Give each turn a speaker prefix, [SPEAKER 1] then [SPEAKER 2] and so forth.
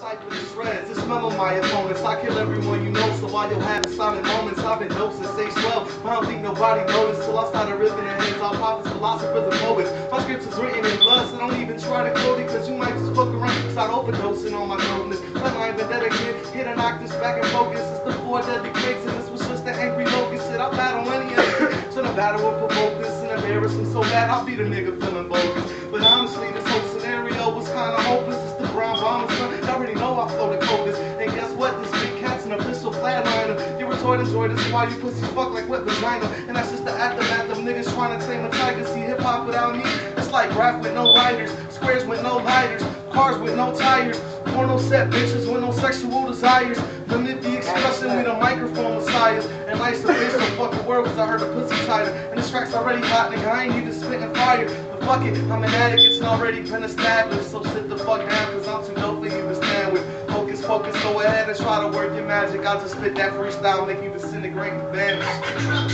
[SPEAKER 1] Cypher the shreds, it's none of my opponents. I kill everyone you know, so while you'll have silent moments, I've been dope since age 12. I don't think nobody noticed till I started ripping their heads off prophets, philosophers, and poets. My scripts is written in blood, so don't even try to quote it, cause you might just fuck around and start overdosing on my dopeness. But I ain't been dead again, here to knock this back in focus. It's the 4 deadly cakes, and this was just the angry locust. Shit, I battle any of it, so the battle will provoke this and embarrass him so bad I'll be the nigga feeling bogus. But honestly, this whole scenario was kinda hopeless. It's the brown bomber, son. Y'all already know I flow the coldest. And guess what? This big cat's an official flatliner. You retort enjoy this why you pussies fuck like wet vagina. And that's just the aftermath of niggas trying to tame a tiger. See hip hop without me, it's like rap with no writers, squares with no lighters, cars with no tires, porno set bitches with no sexual desires. Limit the expression with a microphone messiahs. And life's a bitch, so fuck the world, cause I heard the pussy tighter. And this track's already hot, nigga, I ain't even spitting fire. But fuck it, I'm an addict, it's already been established. So sit the fuck down, cause I'm too dope for you to stand with. Focus, go ahead and try to work your magic. I'll just spit that freestyle, make you disintegrate and vanish.